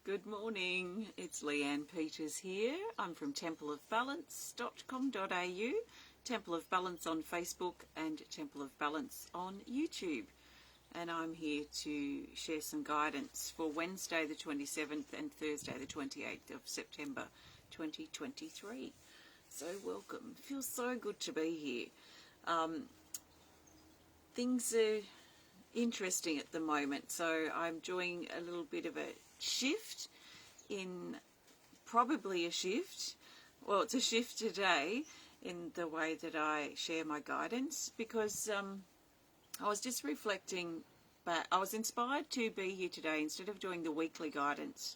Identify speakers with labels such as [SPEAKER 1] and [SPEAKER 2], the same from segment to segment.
[SPEAKER 1] Good morning, it's Leanne Peters here. I'm from templeofbalance.com.au, Temple of Balance on Facebook and Temple of Balance on YouTube. And I'm here to share some guidance for Wednesday the 27th and Thursday the 28th of September 2023. So welcome. Feels so good to be here. Things are interesting at the moment, so I'm doing a little bit of a shift well, it's a shift today in the way that I share my guidance, because I was just reflecting, but I was inspired to be here today instead of doing the weekly guidance,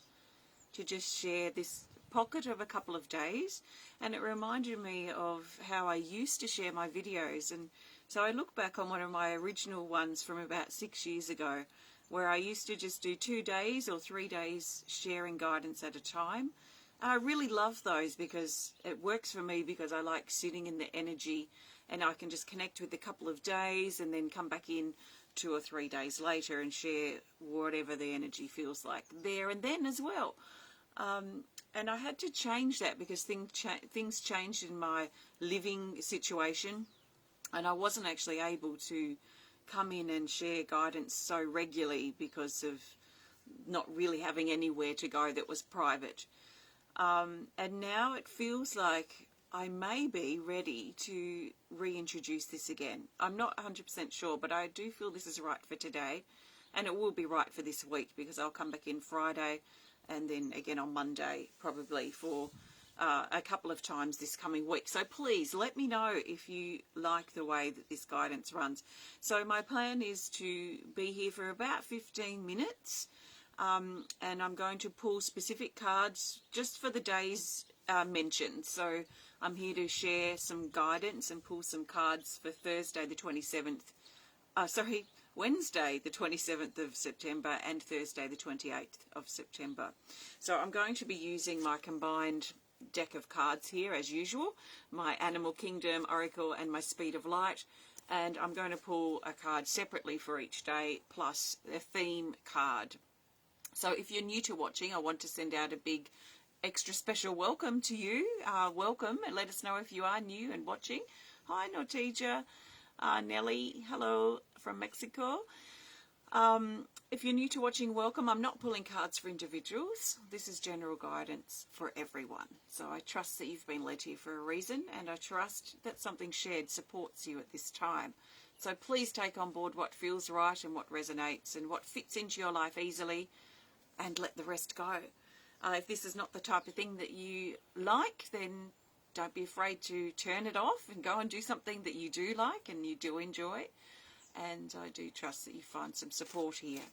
[SPEAKER 1] to just share this pocket of a couple of days. And it reminded me of how I used to share my videos, and so I look back on one of my original ones from about 6 years ago, where I used to just do 2 days or 3 days sharing guidance at a time. And I really love those because it works for me, because I like sitting in the energy and I can just connect with a couple of days and then come back in 2 or 3 days later and share whatever the energy feels like there and then as well. And I had to change that because things changed in my living situation, and I wasn't actually able to come in and share guidance so regularly because of not really having anywhere to go that was private. And now it feels like I may be ready to reintroduce this again. I'm not 100% sure, but I do feel this is right for today, and it will be right for this week, because I'll come back in Friday and then again on Monday probably for a couple of times this coming week. So please let me know if you like the way that this guidance runs. So my plan is to be here for about 15 minutes, and I'm going to pull specific cards just for the days mentioned. So I'm here to share some guidance and pull some cards for Wednesday the 27th of September and Thursday the 28th of September. So I'm going to be using my combined deck of cards here as usual, my Animal Kingdom Oracle and my Speed of Light, and I'm going to pull a card separately for each day plus a theme card. So if you're new to watching, I want to send out a big extra special welcome to you. Welcome, and let us know if you are new and watching. Hi Nortija, Nelly, hello from Mexico. If you're new to watching, welcome. I'm not pulling cards for individuals. This is general guidance for everyone. So I trust that you've been led here for a reason, and I trust that something shared supports you at this time. So please take on board what feels right and what resonates and what fits into your life easily, and let the rest go. If this is not the type of thing that you like, then don't be afraid to turn it off and go and do something that you do like and you do enjoy. And I do trust that you find some support here.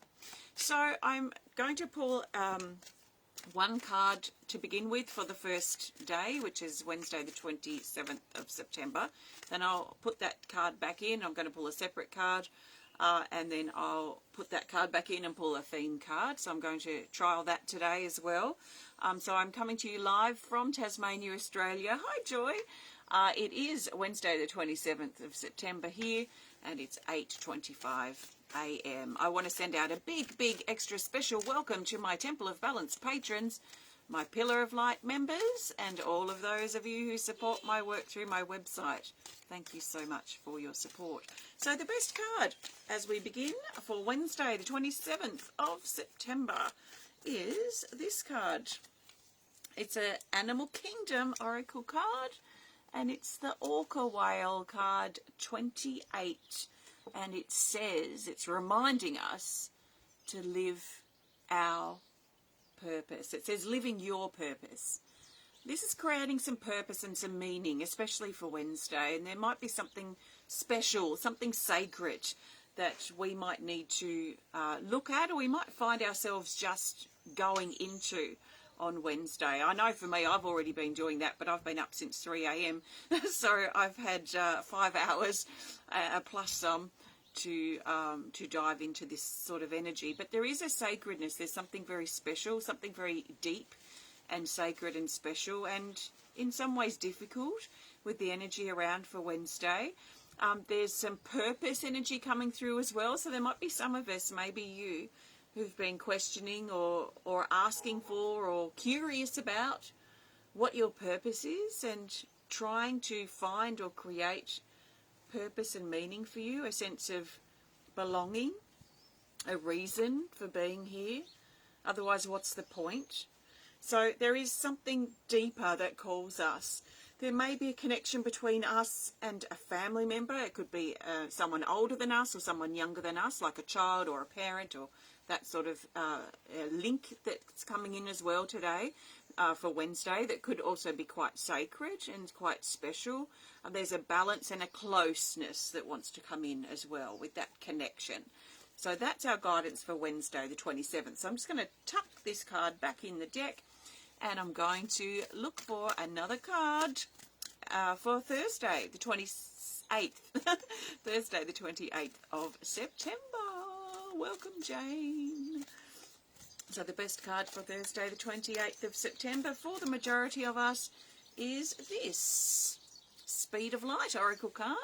[SPEAKER 1] So I'm going to pull one card to begin with for the first day, which is Wednesday the 27th of September. Then I'll put that card back in. I'm going to pull a separate card, and then I'll put that card back in and pull a theme card. So I'm going to trial that today as well. So I'm coming to you live from Tasmania, Australia. Hi Joy. It is Wednesday the 27th of September here, and it's 8:25 a.m. I want to send out a big extra special welcome to my Temple of Balance patrons, my Pillar of Light members, and all of those of you who support my work through my website. Thank you so much for your support. So the best card as we begin for Wednesday the 27th of September is this card. It's an Animal Kingdom Oracle card, and it's the Orca Whale card 28. And it says, it's reminding us to live our purpose. It says living your purpose. This is creating some purpose and some meaning, especially for Wednesday. And there might be something special, something sacred that we might need to look at, or we might find ourselves just going into on Wednesday. I know for me, I've already been doing that, but I've been up since 3 a.m. So I've had 5 hours plus some to dive into this sort of energy. But there is a sacredness. There's something very special, something very deep and sacred and special, and in some ways difficult with the energy around for Wednesday. There's some purpose energy coming through as well. So there might be some of us, maybe you, who've been questioning or asking for or curious about what your purpose is, and trying to find or create purpose and meaning for you, a sense of belonging, a reason for being here. Otherwise, what's the point? So there is something deeper that calls us. There may be a connection between us and a family member. It could be someone older than us or someone younger than us, like a child or a parent, or that sort of link that's coming in as well today for Wednesday, that could also be quite sacred and quite special. There's a balance and a closeness that wants to come in as well with that connection. So that's our guidance for Wednesday the 27th. So I'm just going to tuck this card back in the deck, and I'm going to look for another card for Thursday the 28th. Thursday the 28th of September. Welcome, Jane. So the best card for Thursday the 28th of September for the majority of us is this Speed of Light Oracle card,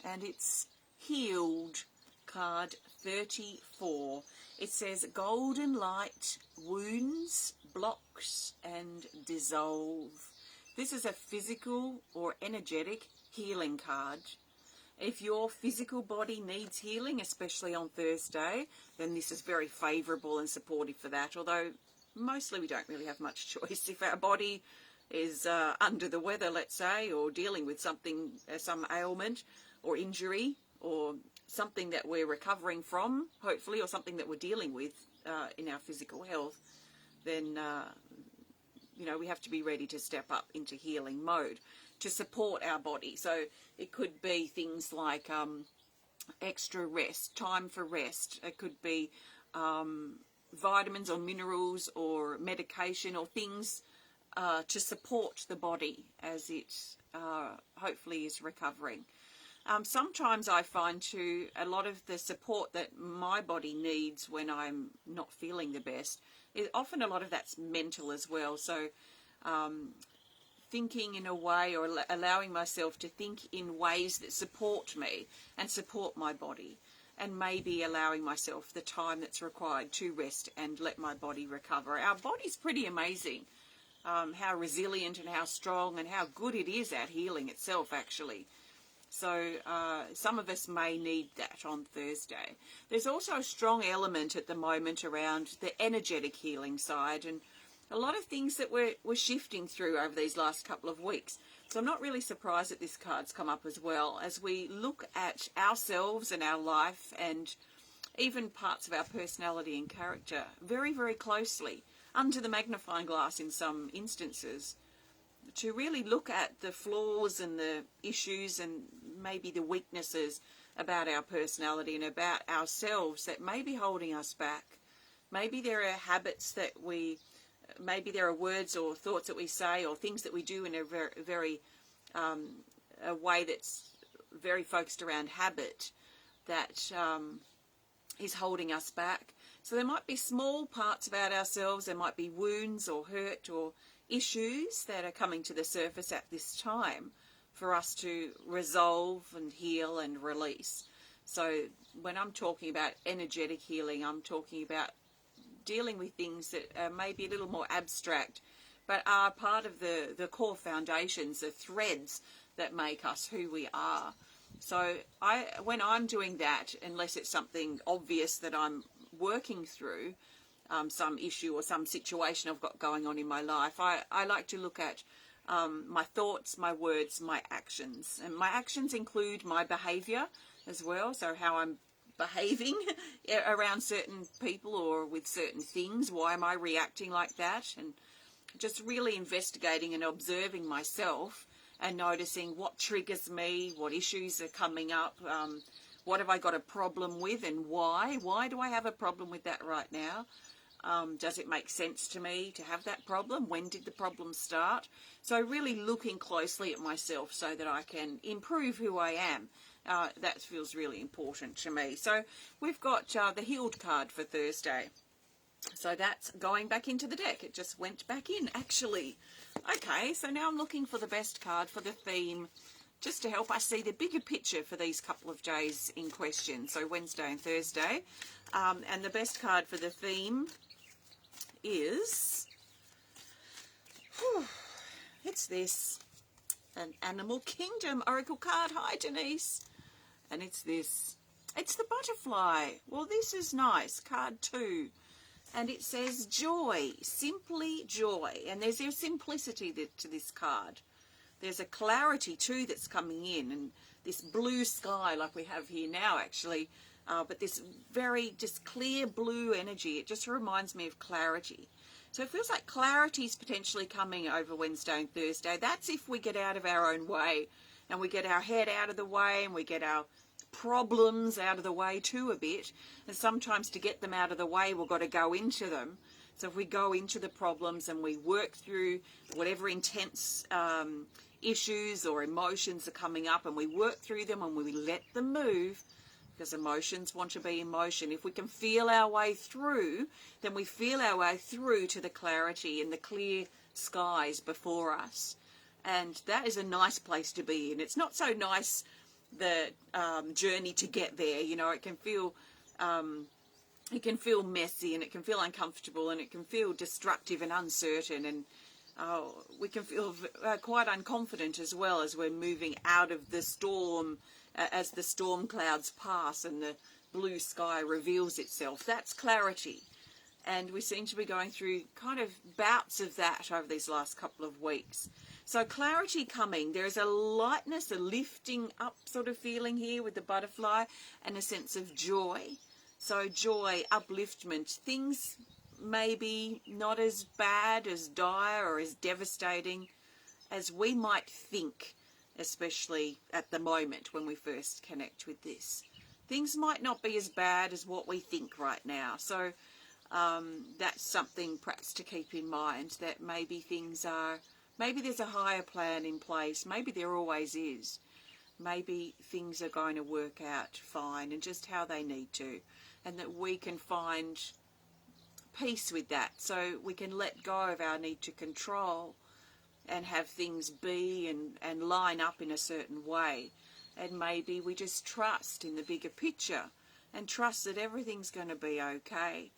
[SPEAKER 1] and it's Healed card 34. It says golden light wounds, blocks and dissolve. This is a physical or energetic healing card. If your physical body needs healing, especially on Thursday, then this is very favourable and supportive for that, although mostly we don't really have much choice. If our body is under the weather, let's say, or dealing with something, some ailment or injury, or something that we're recovering from, hopefully, or something that we're dealing with in our physical health, then, you know, we have to be ready to step up into healing mode to support our body. So it could be things like extra rest, time for rest. It could be vitamins or minerals or medication or things to support the body as it hopefully is recovering. Sometimes I find too, a lot of the support that my body needs when I'm not feeling the best, often a lot of that's mental as well. So thinking in a way, or allowing myself to think in ways that support me and support my body, and maybe allowing myself the time that's required to rest and let my body recover. Our body's pretty amazing, how resilient and how strong and how good it is at healing itself, actually. So some of us may need that on Thursday. There's also a strong element at the moment around the energetic healing side, and a lot of things that we're shifting through over these last couple of weeks. So I'm not really surprised that this card's come up as well, as we look at ourselves and our life and even parts of our personality and character very, very closely, under the magnifying glass in some instances, to really look at the flaws and the issues and maybe the weaknesses about our personality and about ourselves that may be holding us back. Maybe there are habits that maybe there are words or thoughts that we say or things that we do in a very a way that's very focused around habit that is holding us back. So there might be small parts about ourselves, there might be wounds or hurt or issues that are coming to the surface at this time for us to resolve and heal and release. So when I'm talking about energetic healing, I'm talking about dealing with things that are maybe a little more abstract, but are part of the core foundations, the threads that make us who we are. So when I'm doing that, unless it's something obvious that I'm working through, some issue or some situation I've got going on in my life, I like to look at my thoughts, my words, my actions. And my actions include my behaviour as well, so how I'm behaving around certain people or with certain things. Why am I reacting like that? And just really investigating and observing myself and noticing what triggers me, what issues are coming up, what have I got a problem with and why? Why do I have a problem with that right now? Does it make sense to me to have that problem? When did the problem start? So really looking closely at myself so that I can improve who I am. That feels really important to me. So we've got the Healed card for Thursday. So that's going back into the deck. It just went back in, actually. Okay, so now I'm looking for the best card for the theme just to help us see the bigger picture for these couple of days in question, so Wednesday and Thursday. And the best card for the theme is, it's this, an Animal Kingdom Oracle card. Hi, Denise. And it's this. It's the butterfly. Well, this is nice. Card 2. And it says joy, simply joy. And there's a simplicity to this card. There's a clarity too that's coming in, and this blue sky like we have here now actually, but this very just clear blue energy. It just reminds me of clarity. So it feels like clarity is potentially coming over Wednesday and Thursday. That's if we get out of our own way and we get our head out of the way and we get our problems out of the way too a bit. And sometimes to get them out of the way, we've got to go into them. So if we go into the problems and we work through whatever intense issues or emotions are coming up, and we work through them and we let them move, because emotions want to be in motion. If we can feel our way through, then we feel our way through to the clarity and the clear skies before us. And that is a nice place to be in. It's not so nice, the journey to get there. You know, it can feel messy, and it can feel uncomfortable, and it can feel destructive and uncertain, and we can feel quite unconfident as well as we're moving out of the storm, as the storm clouds pass and the blue sky reveals itself. That's clarity. And we seem to be going through kind of bouts of that over these last couple of weeks. So clarity coming. There's a lightness, a lifting up sort of feeling here with the butterfly, and a sense of joy. So joy, upliftment, things maybe not as bad, as dire or as devastating as we might think, especially at the moment when we first connect with this. Things might not be as bad as what we think right now. So that's something perhaps to keep in mind, that maybe maybe there's a higher plan in place. Maybe there always is. Maybe things are going to work out fine and just how they need to. And that we can find peace with that, so we can let go of our need to control and have things be and line up in a certain way. And maybe we just trust in the bigger picture and trust that everything's going to be okay.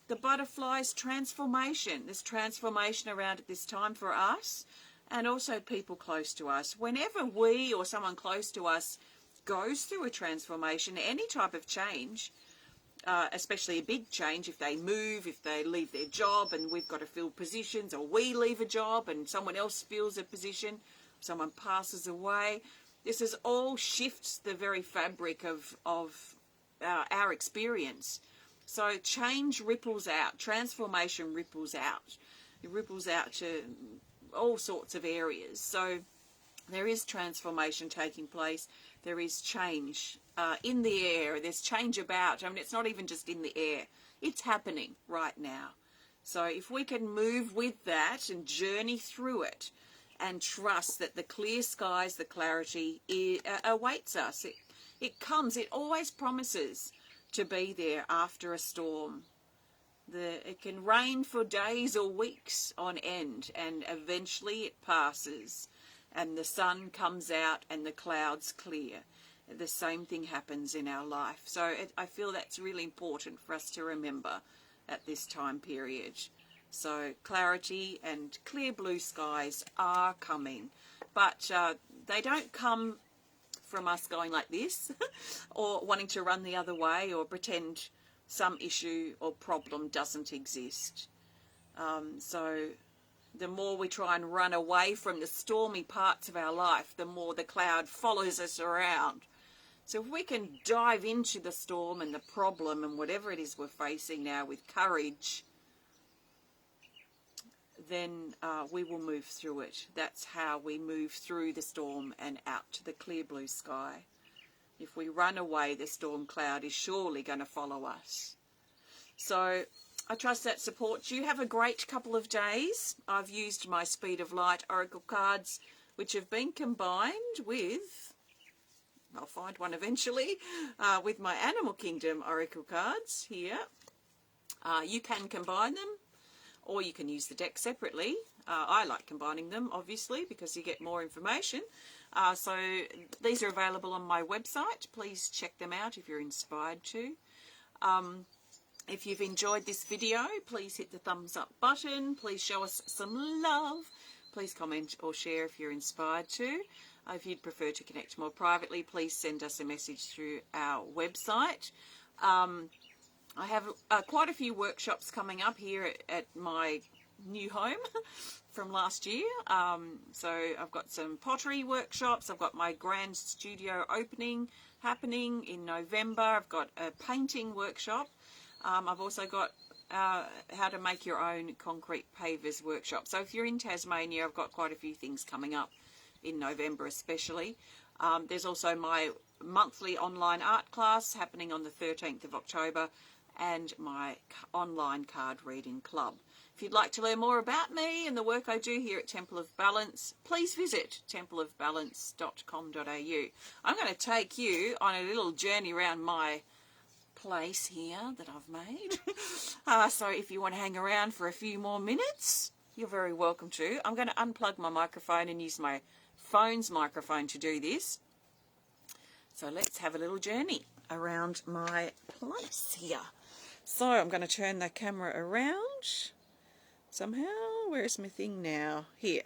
[SPEAKER 1] The butterfly's transformation. There's transformation around at this time for us and also people close to us. Whenever we or someone close to us goes through a transformation, any type of change, especially a big change, if they move, if they leave their job and we've got to fill positions, or we leave a job and someone else fills a position, someone passes away. This is all shifts the very fabric of our experience. So change ripples out, transformation ripples out. It ripples out to all sorts of areas. So there is transformation taking place. There is change in the air. There's change about. I mean, it's not even just in the air. It's happening right now. So if we can move with that and journey through it and trust that the clear skies, the clarity awaits us. It comes. It always promises to be there after a storm. It can rain for days or weeks on end, and eventually it passes and the sun comes out and the clouds clear. The same thing happens in our life. So I feel that's really important for us to remember at this time period. So clarity and clear blue skies are coming, but they don't come from us going like this or wanting to run the other way or pretend some issue or problem doesn't exist. So the more we try and run away from the stormy parts of our life, the more the cloud follows us around. So if we can dive into the storm and the problem and whatever it is we're facing now with courage, then we will move through it. That's how we move through the storm and out to the clear blue sky. If we run away, the storm cloud is surely going to follow us. So I trust that supports you. Have a great couple of days. I've used my Speed of Light Oracle cards, which have been combined with, I'll find one eventually, with my Animal Kingdom Oracle cards here. You can combine them, or you can use the deck separately. I like combining them, obviously, because you get more information. So these are available on my website. Please check them out if you're inspired to. If you've enjoyed this video, please hit the thumbs up button. Please show us some love. Please comment or share if you're inspired to. If you'd prefer to connect more privately, please send us a message through our website. I have quite a few workshops coming up here at my new home from last year. So I've got some pottery workshops. I've got my grand studio opening happening in November. I've got a painting workshop. I've also got how to make your own concrete pavers workshop. So if you're in Tasmania, I've got quite a few things coming up in November especially. There's also my monthly online art class happening on the 13th of October and my online card reading club. If you'd like to learn more about me and the work I do here at Temple of Balance, please visit templeofbalance.com.au. I'm going to take you on a little journey around my place here that I've made. So if you want to hang around for a few more minutes, you're very welcome to. I'm going to unplug my microphone and use my phone's microphone to do this. So let's have a little journey around my place here. So I'm going to turn the camera around somehow. Where's my thing now? Here.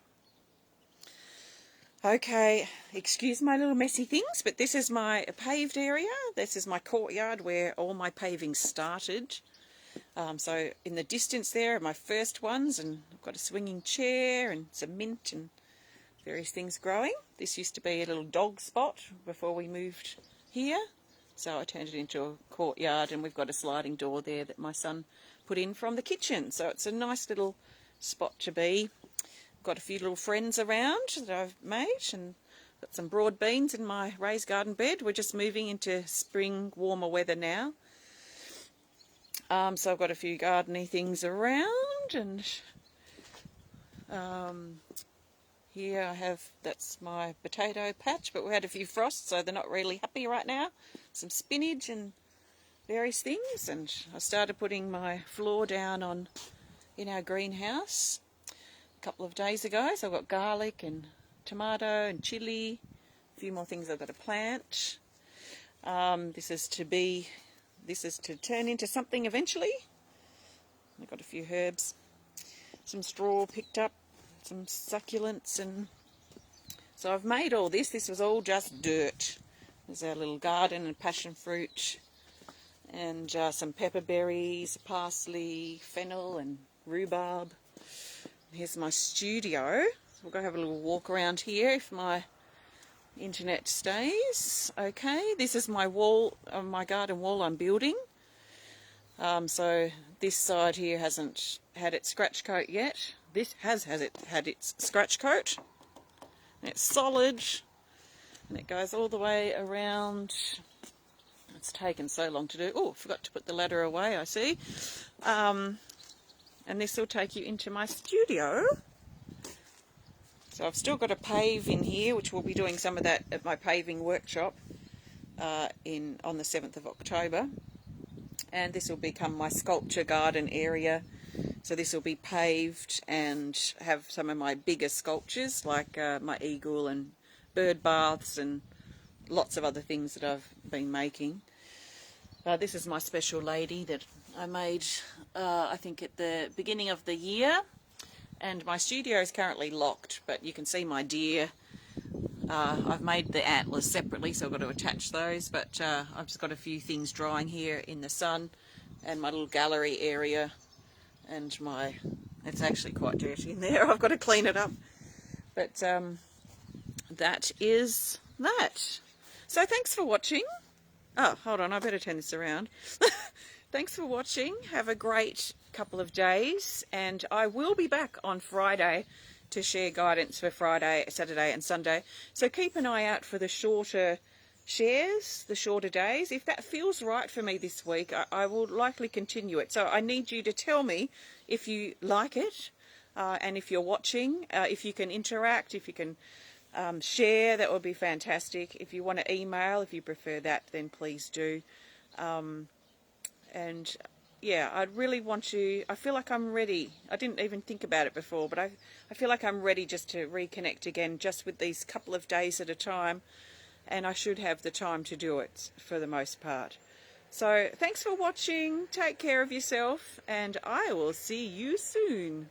[SPEAKER 1] Okay, excuse my little messy things, but this is my paved area. This is my courtyard where all my paving started. So in the distance there are my first ones, and I've got a swinging chair and some mint and various things growing. This used to be a little dog spot before we moved here. So I turned it into a courtyard, and we've got a sliding door there that my son put in from the kitchen. So it's a nice little spot to be. Got a few little friends around that I've made, and got some broad beans in my raised garden bed. We're just moving into spring, warmer weather now. So I've got a few gardening things around, and here I have, that's my potato patch, but we had a few frosts, so they're not really happy right now. Some spinach and various things, and I started putting my floor down in our greenhouse a couple of days ago. So I've got garlic and tomato and chilli, a few more things I've got to plant. This is to turn into something eventually. I've got a few herbs, some straw picked up, some succulents, and so I've made all this. This was all just dirt. There's our little garden and passion fruit, and some pepper berries, parsley, fennel and rhubarb. Here's my studio. We'll go have a little walk around here if my internet stays. Okay, this is my wall, my garden wall I'm building. So this side here hasn't had its scratch coat yet. This has had its scratch coat. And it's solid, and it goes all the way around. It's taken so long to do. Oh, forgot to put the ladder away, I see. And this will take you into my studio. So I've still got a pave in here, which we'll be doing some of that at my paving workshop on the 7th of October. And this will become my sculpture garden area. So this will be paved and have some of my bigger sculptures, like my eagle and bird baths and lots of other things that I've been making. This is my special lady that I made, I think, at the beginning of the year. And my studio is currently locked, but you can see my deer. I've made the antlers separately, so I've got to attach those. But I've just got a few things drying here in the sun, and my little gallery area. And it's actually quite dirty in there. I've got to clean it up. But that is that. So thanks for watching. Oh, hold on, I better turn this around. Thanks for watching. Have a great couple of days, and I will be back on Friday to share guidance for Friday, Saturday and Sunday. So keep an eye out for the shorter shares, the shorter days. If that feels right for me this week, I will likely continue it. So I need you to tell me if you like it, and if you're watching, if you can interact, if you can share, that would be fantastic. If you want to email, if you prefer that, then please do. And yeah, I'd really want to, I feel like I'm ready. I didn't even think about it before, but I feel like I'm ready just to reconnect again, just with these couple of days at a time, and I should have the time to do it for the most part. So thanks for watching, take care of yourself, and I will see you soon.